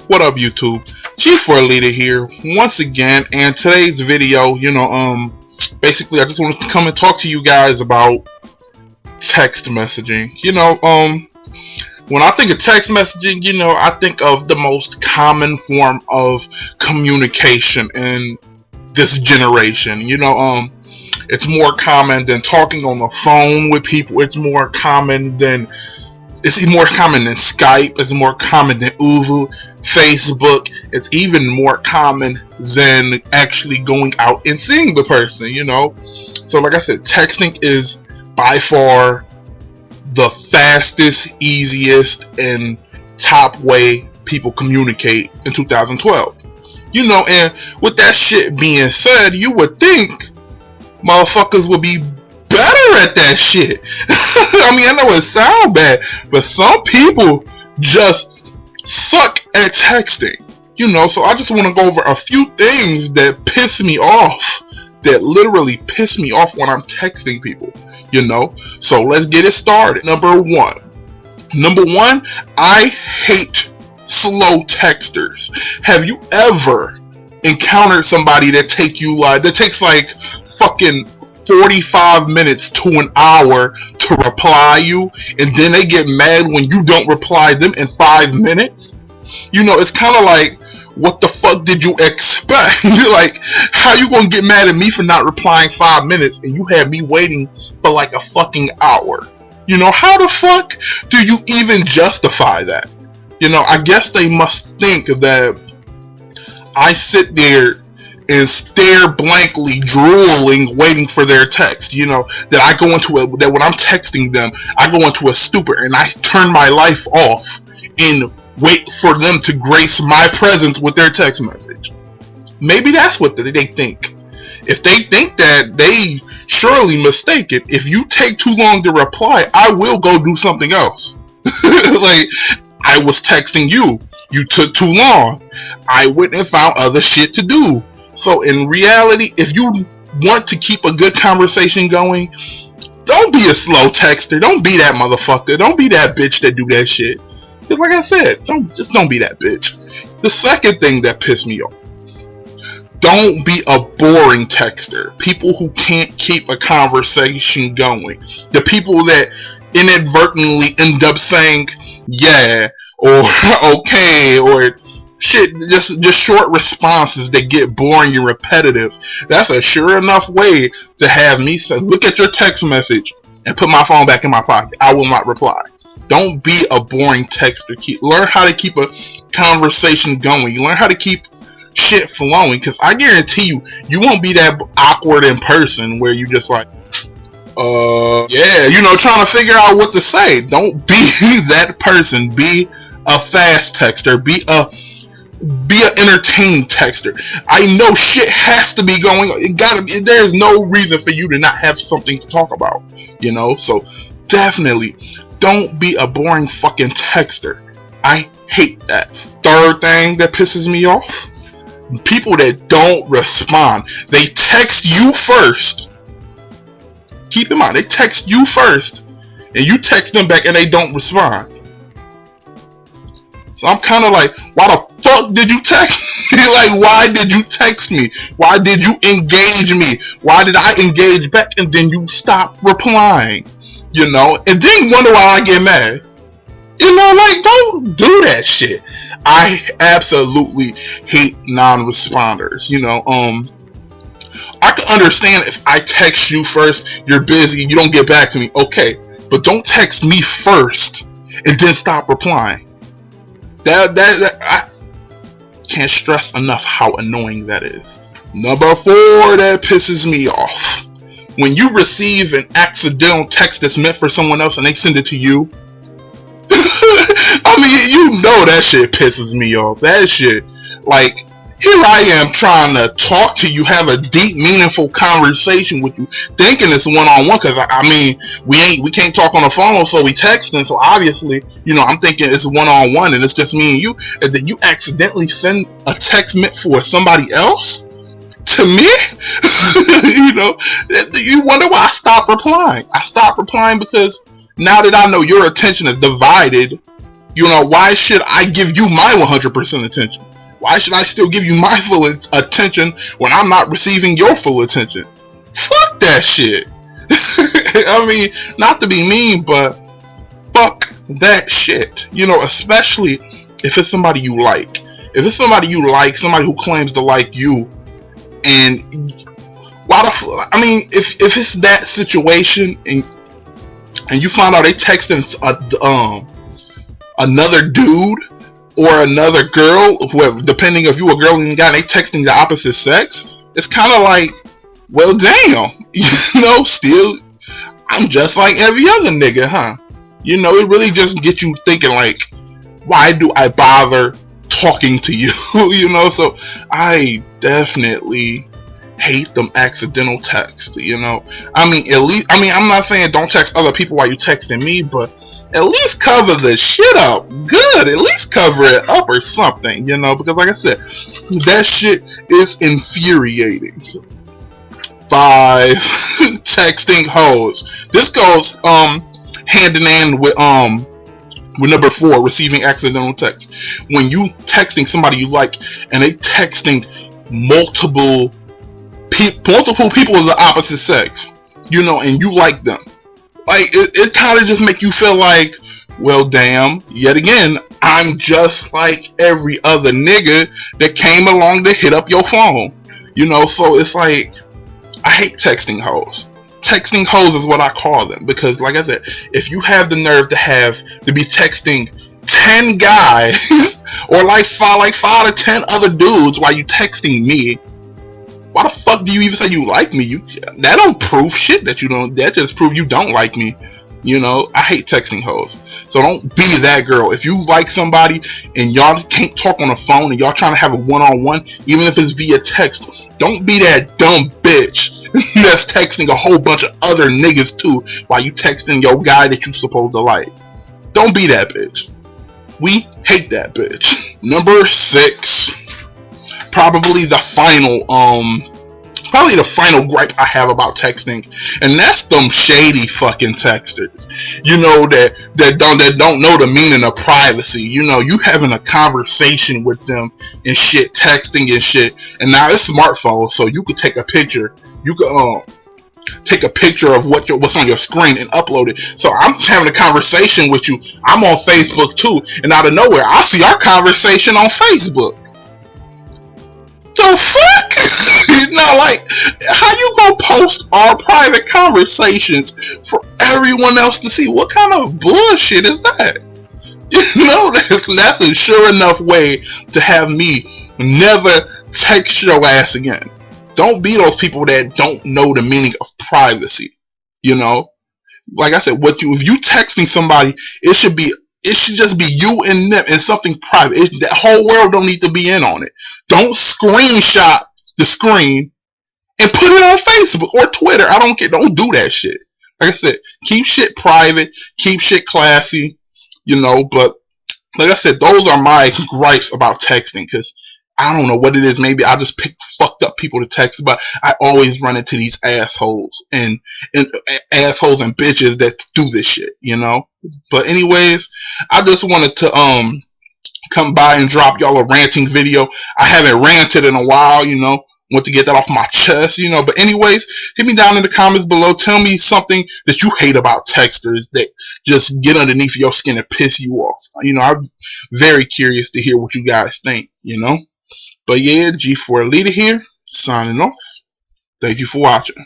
What up, YouTube? Chief World Leader here once again, and today's video, basically I just wanted to come and talk to you guys about text messaging. When I think of text messaging, I think of the most common form of communication in this generation. It's more common than talking on the phone with people. It's more common than Skype. It's more common than Uvu, Facebook. It's even more common than actually going out and seeing the person, So like I said, texting is by far the fastest, easiest, and top way people communicate in 2012. And with that shit being said, you would think motherfuckers would be better at that shit. I know it sounds bad, but some people just suck at texting. So I just want to go over a few things that piss me off, that literally piss me off when I'm texting people. So let's get it started. Number one, I hate slow texters. Have you ever encountered somebody that takes like fucking 45 minutes to an hour to reply you, and then they get mad when you don't reply them in 5 minutes? It's kind of like, what the fuck did you expect? Like, how you gonna get mad at me for not replying 5 minutes and you had me waiting for like a fucking hour? How the fuck do you even justify that? I guess they must think that I sit there and stare blankly, drooling, waiting for their text. That I go into that when I'm texting them, I go into a stupor and I turn my life off and wait for them to grace my presence with their text message. Maybe that's what they think. If they think that, they surely mistaken. If you take too long to reply, I will go do something else. Like, I was texting you, you took too long, I went and found other shit to do. So in reality, if you want to keep a good conversation going, don't be a slow texter. Don't be that motherfucker. Don't be that bitch that do that shit. Because like I said, don't be that bitch. The second thing that pissed me off, don't be a boring texter. People who can't keep a conversation going. The people that inadvertently end up saying yeah or okay or shit, just short responses that get boring and repetitive. That's a sure enough way to have me say, look at your text message and put my phone back in my pocket. I will not reply. Don't be a boring texter. Learn how to keep a conversation going. You learn how to keep shit flowing, because I guarantee you won't be that awkward in person where you just like, trying to figure out what to say. Don't be that person. Be a fast texter. Be an entertained texter. I know shit has to be going on. There's no reason for you to not have something to talk about. So definitely don't be a boring fucking texter. I hate that. Third thing that pisses me off, people that don't respond. They text you first. Keep in mind, they text you first, and you text them back and they don't respond. So I'm kind of like, why the fuck did you text me? Like, why did you text me? Why did you engage me? Why did I engage back and then you stop replying? And then wonder why I get mad. Like, don't do that shit. I absolutely hate non-responders. I can understand if I text you first, you're busy, you don't get back to me. Okay, but don't text me first and then stop replying. I can't stress enough how annoying that is. Number 4 that pisses me off, when you receive an accidental text that's meant for someone else and they send it to you. That shit pisses me off. That shit, like, here I am trying to talk to you, have a deep, meaningful conversation with you, thinking it's one-on-one, because we can't talk on the phone, so we texting, so obviously, I'm thinking it's one-on-one and it's just me and you, and then you accidentally send a text meant for somebody else to me. You wonder why I stopped replying. I stopped replying because now that I know your attention is divided You know, why should I give you my 100% attention? Why should I still give you my full attention when I'm not receiving your full attention? Fuck that shit. I mean, not to be mean, but fuck that shit. You know, especially if it's somebody you like. If it's somebody you like, somebody who claims to like you, and why the I mean, if it's that situation, and you find out they texting another dude or another girl, whoever, depending if you a girl and a guy, and they texting the opposite sex, it's kind of like, well, damn, you know, still, I'm just like every other nigga, huh? You know, it really just gets you thinking, like, why do I bother talking to you? You know, so I definitely hate them accidental texts, you know. I mean, at least, I mean, I'm not saying don't text other people while you texting me, but at least cover the shit up good. At least cover it up or something, you know, because like I said, that shit is infuriating. 5. Texting hoes. This goes hand in hand with number 4, receiving accidental text. When you texting somebody you like and they texting multiple people of the opposite sex, you know, and you like them, like it kind of just make you feel like, well, damn, yet again, I'm just like every other nigga that came along to hit up your phone, you know. So it's like, I hate texting hoes. Texting hoes is what I call them, because like I said, if you have the nerve to be texting 10 guys or like 5 to 10 other dudes while you texting me, why the fuck do you even say you like me? That don't prove shit that you don't. That just prove you don't like me. You know, I hate texting hoes. So don't be that girl. If you like somebody and y'all can't talk on the phone and y'all trying to have a one-on-one, even if it's via text, don't be that dumb bitch that's texting a whole bunch of other niggas too while you texting your guy that you supposed to like. Don't be that bitch. We hate that bitch. Number 6. Probably the final gripe I have about texting, and that's them shady fucking texters. You know, that don't know the meaning of privacy. You know, you having a conversation with them and shit, texting and shit, and now it's smartphone, so you could take a picture. You could take a picture of what's on your screen and upload it. So I'm having a conversation with you. I'm on Facebook too, and out of nowhere, I see our conversation on Facebook. The fuck? You know, like, how you gonna post our private conversations for everyone else to see? What kind of bullshit is that? You know, that's a sure enough way to have me never text your ass again. Don't be those people that don't know the meaning of privacy. You know, like I said, if you texting somebody, it should just be you and them and something private. That whole world don't need to be in on it. Don't screenshot the screen and put it on Facebook or Twitter. I don't care. Don't do that shit. Like I said, keep shit private, keep shit classy, you know. But like I said, those are my gripes about texting, because I don't know what it is. Maybe I just pick fucked up people to text, but I always run into these assholes and assholes and bitches that do this shit, you know. But anyways, I just wanted to come by and drop y'all a ranting video. I haven't ranted in a while, you know. Want to get that off my chest, you know. But anyways, hit me down in the comments below. Tell me something that you hate about texters that just get underneath your skin and piss you off. You know, I'm very curious to hear what you guys think, you know. But yeah, G4 Leader here, signing off. Thank you for watching.